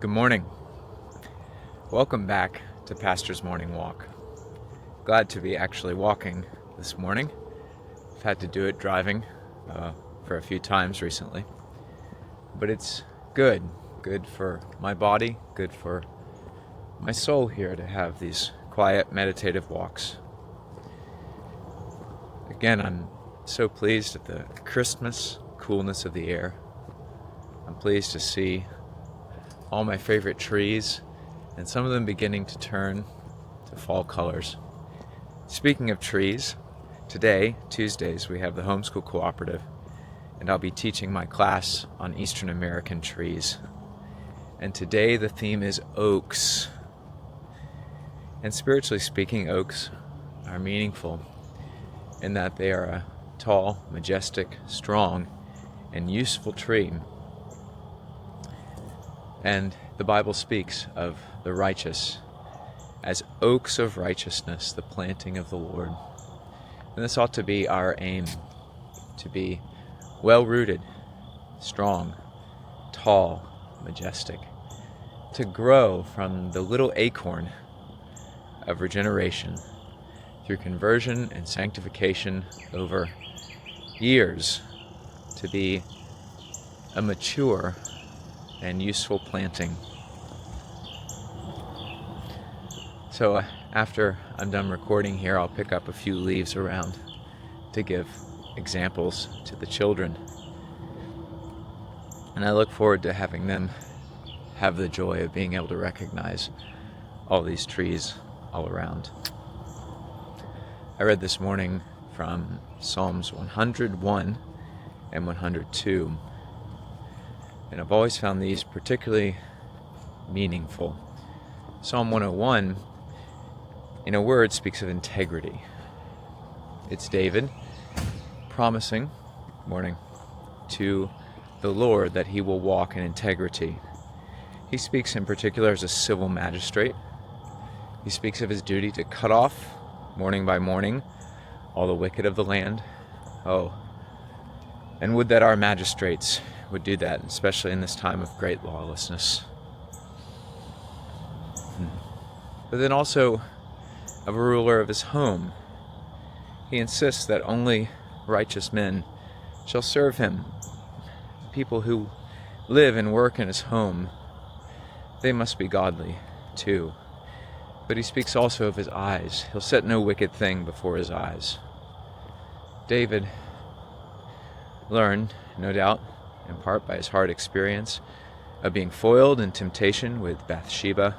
Good morning. Welcome back to Pastor's Morning Walk. Glad to be actually walking this morning. I've had to do it driving for a few times recently. But it's good. Good for my body, good for my soul here to have these quiet, meditative walks. Again, I'm so pleased at the Christmas coolness of the air. I'm pleased to see all my favorite trees, and some of them beginning to turn to fall colors. Speaking of trees, today, Tuesdays, we have the Homeschool Cooperative, and I'll be teaching my class on Eastern American trees. And today the theme is oaks. And spiritually speaking, oaks are meaningful in that they are a tall, majestic, strong, and useful tree. And the Bible speaks of the righteous as oaks of righteousness, the planting of the Lord. And this ought to be our aim, to be well-rooted, strong, tall, majestic, to grow from the little acorn of regeneration through conversion and sanctification over years, to be a mature and useful planting. So after I'm done recording here, I'll pick up a few leaves around to give examples to the children. And I look forward to having them have the joy of being able to recognize all these trees all around. I read this morning from Psalms 101 and 102. And I've always found these particularly meaningful. Psalm 101, in a word, speaks of integrity. It's David promising, to the Lord that he will walk in integrity. He speaks in particular as a civil magistrate. He speaks of his duty to cut off, morning by morning, all the wicked of the land. Oh, and would that our magistrates would do that, especially in this time of great lawlessness. But then also of a ruler of his home. He insists that only righteous men shall serve him. People who live and work in his home, they must be godly too. But he speaks also of his eyes. He'll set no wicked thing before his eyes. David learned, no doubt, in part by his hard experience of being foiled in temptation with Bathsheba,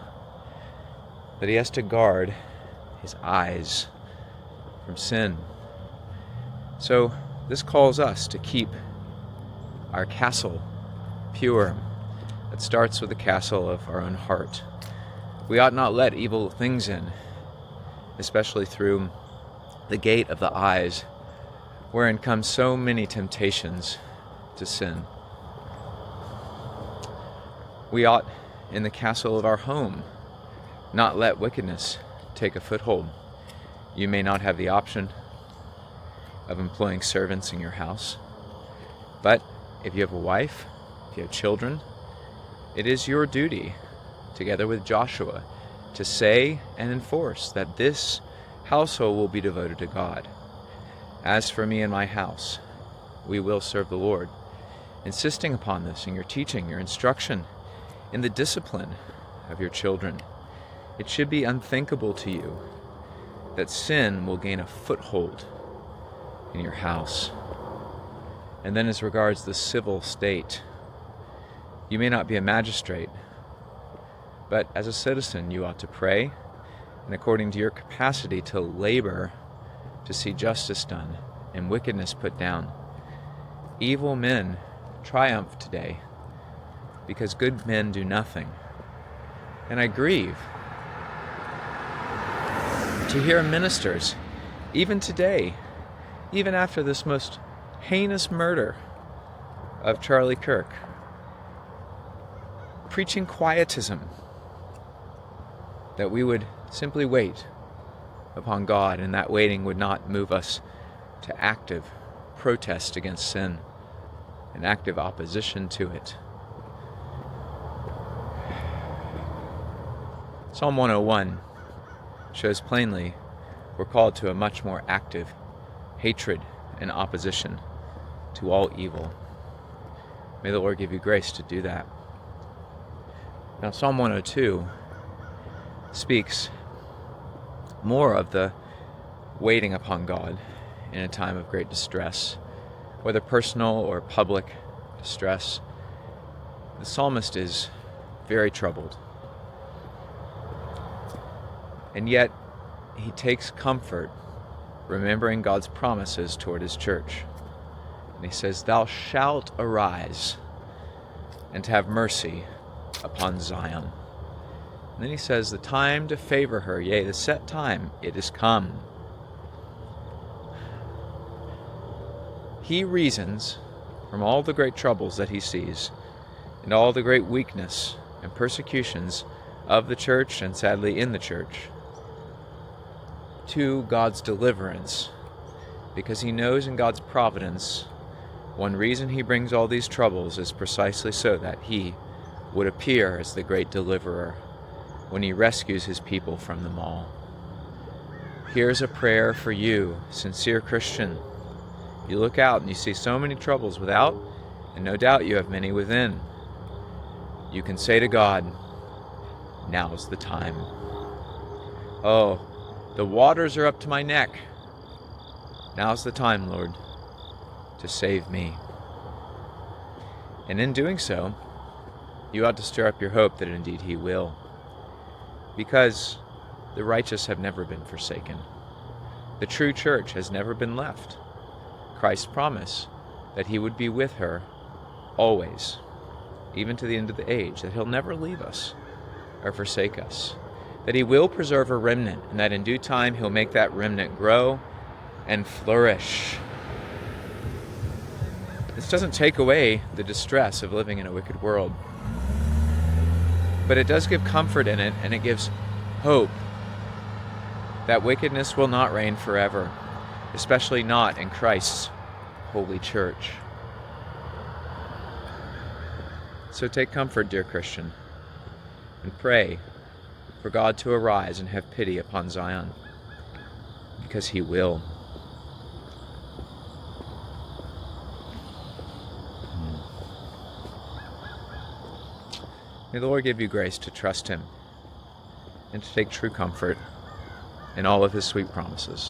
that he has to guard his eyes from sin. So this calls us to keep our castle pure. It starts with the castle of our own heart. We ought not let evil things in, especially through the gate of the eyes, wherein come so many temptations to sin. We ought, in the castle of our home, not let wickedness take a foothold. You may not have the option of employing servants in your house, but if you have a wife, if you have children, it is your duty, together with Joshua, to say and enforce that this household will be devoted to God. As for me and my house, we will serve the Lord. Insisting upon this in your teaching, your instruction, in the discipline of your children. It should be unthinkable to you that sin will gain a foothold in your house. And then as regards the civil state, you may not be a magistrate, but as a citizen you ought to pray, and according to your capacity to labor to see justice done and wickedness put down. Evil men triumph today because good men do nothing. And I grieve to hear ministers, even today, even after this most heinous murder of Charlie Kirk, preaching quietism, that we would simply wait upon God, and that waiting would not move us to active protest against sin and active opposition to it. Psalm 101 shows plainly we're called to a much more active hatred and opposition to all evil. May the Lord give you grace to do that. Now, Psalm 102 speaks more of the waiting upon God in a time of great distress, whether personal or public distress. The psalmist is very troubled. And yet, he takes comfort remembering God's promises toward his church. And he says, "Thou shalt arise and have mercy upon Zion." And then he says, "The time to favor her, yea, the set time, it is come." He reasons from all the great troubles that he sees and all the great weakness and persecutions of the church and sadly in the church to God's deliverance, because he knows in God's providence one reason he brings all these troubles is precisely so that he would appear as the great deliverer when he rescues his people from them all. Here's a prayer for you, sincere Christian. You look out and you see so many troubles without, and no doubt you have many within. You can say to God, "Now's the time. Oh, the waters are up to my neck. Now's the time, Lord, to save me." And in doing so, you ought to stir up your hope that indeed he will. Because the righteous have never been forsaken. The true church has never been left. Christ promised that he would be with her always, even to the end of the age, that he'll never leave us or forsake us, that he will preserve a remnant, and that in due time he'll make that remnant grow and flourish. This doesn't take away the distress of living in a wicked world, but it does give comfort in it, and it gives hope that wickedness will not reign forever, especially not in Christ's holy church. So take comfort, dear Christian, and pray for God to arise and have pity upon Zion, because he will. May the Lord give you grace to trust him and to take true comfort in all of his sweet promises.